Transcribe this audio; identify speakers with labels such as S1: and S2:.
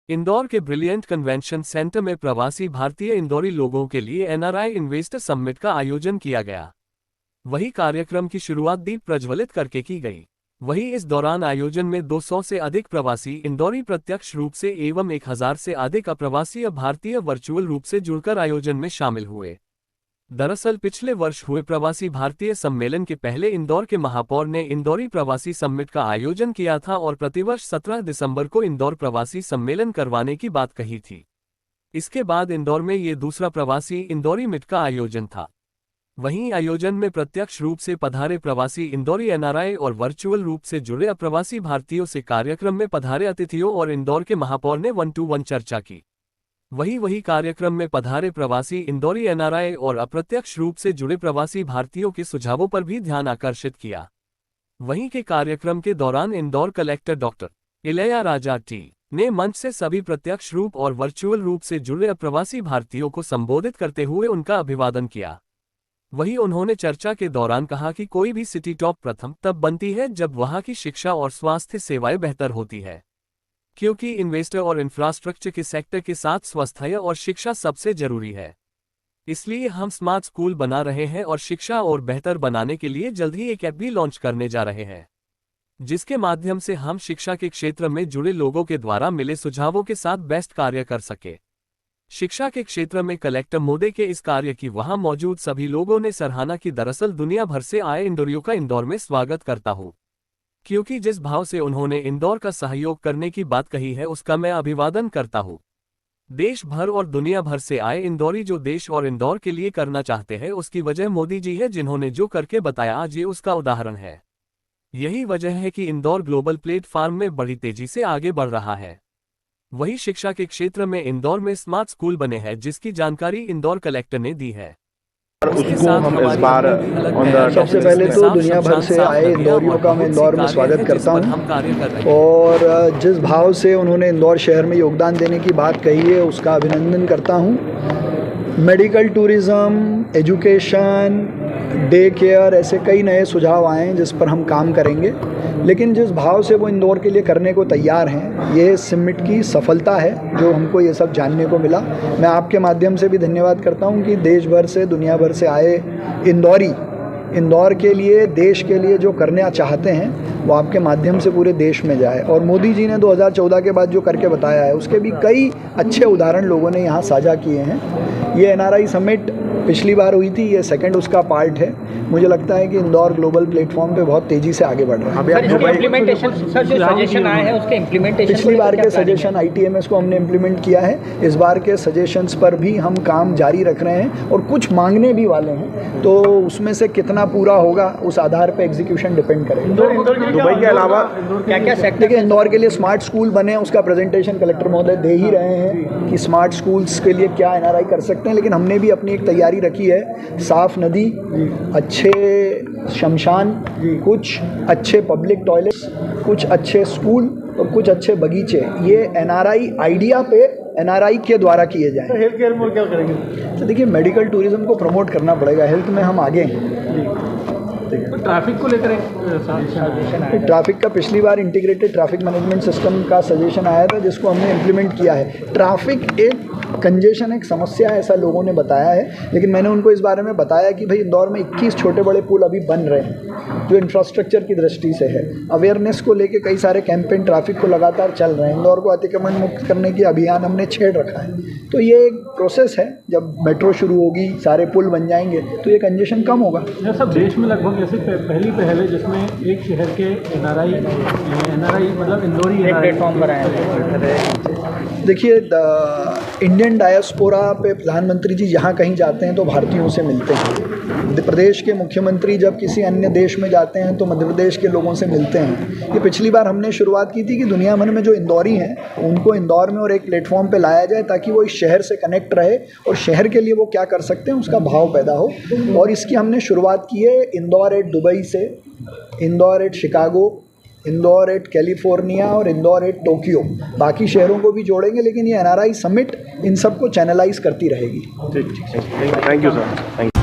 S1: इंदौर के brilliant convention centre में प्रवासी भारतीय इंदौरी लोगों के लिए एनआरआई इन्वेस्टर समिट का आयोजन किया गया। वही कार्यक्रम की शुरुआत दीप प्रज्वलित करके की गई। वहीं इस दौरान आयोजन में 200 से अधिक प्रवासी इंदौरी प्रत्यक्ष रूप से एवं 1000 से अधिक अप्रवासी भारतीय वर्चुअल रूप से जुड़कर आयोजन में शामिल हुए। दरअसल पिछले वर्ष हुए प्रवासी भारतीय सम्मेलन के पहले इंदौर के महापौर ने इंदौरी प्रवासी समिट का आयोजन किया था और प्रतिवर्ष 17 दिसंबर को इंदौर प्रवासी सम्मेलन करवाने की बात कही थी। इसके बाद इंदौर में ये दूसरा प्रवासी इंदौरी मिट का आयोजन था। वहीं आयोजन में प्रत्यक्ष रूप से पधारे प्रवासी इंदौरी एनआरआई और वर्चुअल रूप से जुड़े अप्रवासी भारतीयों से कार्यक्रम में पधारे अतिथियों और इंदौर के महापौर ने 1-to-1 चर्चा की। वही कार्यक्रम में पधारे प्रवासी इंदौरी एनआरआई और अप्रत्यक्ष रूप से जुड़े प्रवासी भारतीयों के सुझावों पर भी ध्यान आकर्षित किया। वहीं के कार्यक्रम के दौरान Indore collector doctor Ilaiyaraaja T ने मंच से सभी प्रत्यक्ष रूप और वर्चुअल रूप से जुड़े अप्रवासी भारतीयों को संबोधित करते हुए उनका अभिवादन किया। वहीं उन्होंने चर्चा के दौरान कहा कि कोई भी सिटी टॉप प्रथम तब बनती है जब वहां की शिक्षा और स्वास्थ्य सेवाएं बेहतर होती है, क्योंकि इन्वेस्टर और इंफ्रास्ट्रक्चर के सेक्टर के साथ स्वास्थ्य और शिक्षा सबसे जरूरी है। इसलिए हम स्मार्ट स्कूल बना रहे हैं और शिक्षा और बेहतर बनाने के लिए जल्द ही एक ऐप भी लॉन्च करने जा रहे हैं, जिसके माध्यम से हम शिक्षा के क्षेत्र में जुड़े लोगों के द्वारा मिले सुझावों के साथ बेस्ट कार्य कर सके। शिक्षा के क्षेत्र में कलेक्टर मोदी के इस कार्य की वहां मौजूद सभी लोगों ने सराहना की। दरअसल दुनिया भर से आए इंदौरियों का इंदौर में स्वागत करता हूं, क्योंकि जिस भाव से उन्होंने इंदौर का सहयोग करने की बात कही है उसका मैं अभिवादन करता हूं। देश भर और दुनिया भर से आए इंदौरी जो देश और इंदौर के लिए करना चाहते हैं उसकी वजह मोदी जी है, जिन्होंने जो करके बताया आज ये उसका उदाहरण है। यही वजह है कि इंदौर ग्लोबल प्लेटफॉर्म में बड़ी तेजी से आगे बढ़ रहा है। वही शिक्षा के क्षेत्र में इंदौर में स्मार्ट स्कूल बने हैं, जिसकी जानकारी इंदौर कलेक्टर ने दी है।
S2: उसको हम इस बार सबसे पहले तो दुनिया भर से आए इंदौरियों का मैं इंदौर में स्वागत करता हूं और जिस भाव से उन्होंने इंदौर शहर में योगदान देने की बात कही है उसका अभिनंदन करता हूं। Medical tourism, education, day care, ऐसे कई नए सुझाव आए हैं जिस पर हम काम करेंगे, लेकिन जिस भाव से वो इंदौर के लिए करने को तैयार हैं ये समिट की सफलता है जो हमको ये सब जानने को मिला। मैं आपके माध्यम से भी धन्यवाद करता हूँ कि देश भर से, दुनिया भर से आए इंदौरी इंदौर के लिए, देश के लिए जो करना चाहते हैं वो आपके माध्यम से पूरे देश में जाए। और मोदी जी ने 2014 के बाद जो करके बताया है उसके भी कई अच्छे उदाहरण लोगों ने यहाँ साझा किए हैं। ये एनआरआई समिट पिछली बार हुई थी, ये सेकंड उसका पार्ट है। मुझे लगता है कि इंदौर ग्लोबल प्लेटफॉर्म पे बहुत तेज़ी से आगे बढ़ रहा है। पिछली बार के सजेशन आईटीएमएस को हमने इम्प्लीमेंट किया है, इस बार के सजेशंस पर भी हम काम जारी रख रहे हैं और कुछ मांगने भी वाले हैं, तो उसमें से कितना पूरा होगा उस आधार पर एग्जीक्यूशन डिपेंड करेगा।
S3: दुबई के अलावा क्या सेक्टर,
S2: देखिए इंदौर के लिए स्मार्ट स्कूल बने, उसका प्रेजेंटेशन कलेक्टर महोदय दे ही रहे हैं कि स्मार्ट स्कूल्स के लिए क्या एनआरआई कर सकते हैं, लेकिन हमने भी अपनी एक तैयारी रखी है। साफ नदी, अच्छे शमशान, कुछ अच्छे पब्लिक टॉयलेट्स, कुछ अच्छे स्कूल और कुछ अच्छे बगीचे, ये एनआरआई आइडिया पे एनआरआई के द्वारा किए जाएं।
S3: हेल्थ केयर में क्या करेंगे?
S2: तो देखिए मेडिकल टूरिज्म को प्रमोट करना पड़ेगा, हेल्थ में हम आगे हैं।
S3: तो ट्रैफिक को लेकर
S2: ट्रैफिक का पिछली बार इंटीग्रेटेड ट्रैफिक मैनेजमेंट सिस्टम का सजेशन आया था जिसको हमने इम्प्लीमेंट किया है। ट्रैफिक एक कंजेशन, एक समस्या है ऐसा लोगों ने बताया है, लेकिन मैंने उनको इस बारे में बताया कि भाई इंदौर में 21 छोटे बड़े पुल अभी बन रहे हैं जो इंफ्रास्ट्रक्चर की दृष्टि से है। अवेयरनेस को लेके कई सारे कैंपेन ट्रैफिक को लगातार चल रहे हैं। इंदौर को अतिक्रमण मुक्त करने की अभियान हमने छेड़ रखा है, तो ये एक प्रोसेस है। जब मेट्रो शुरू होगी, सारे पुल बन जाएंगे तो ये कंजेशन कम होगा।
S3: सब देश में लगभग ऐसे पहली पहल है जिसमें एक शहर के एनआरआई मतलब इंदौरी प्लेटफॉर्म पर आए।
S2: देखिए इंडियन डायस्पोरा पे प्रधानमंत्री जी जहाँ कहीं जाते हैं तो भारतीयों से मिलते हैं। मध्य प्रदेश के मुख्यमंत्री जब किसी अन्य देश में जाते हैं तो मध्य प्रदेश के लोगों से मिलते हैं। ये पिछली बार हमने शुरुआत की थी कि दुनिया भर में जो इंदौरी हैं उनको इंदौर में और एक प्लेटफॉर्म पे लाया जाए ताकि वो इस शहर से कनेक्ट रहे और शहर के लिए वो क्या कर सकते हैं उसका भाव पैदा हो। और इसकी हमने शुरुआत की है इंदौर एट दुबई से, Indore at Chicago, Indore at California और इंदौर एट टोक्यो। बाकी शहरों को भी जोड़ेंगे, लेकिन ये एनआरआई समिट इन सबको चैनलाइज करती रहेगी।
S3: ठीक, थैंक यू सर।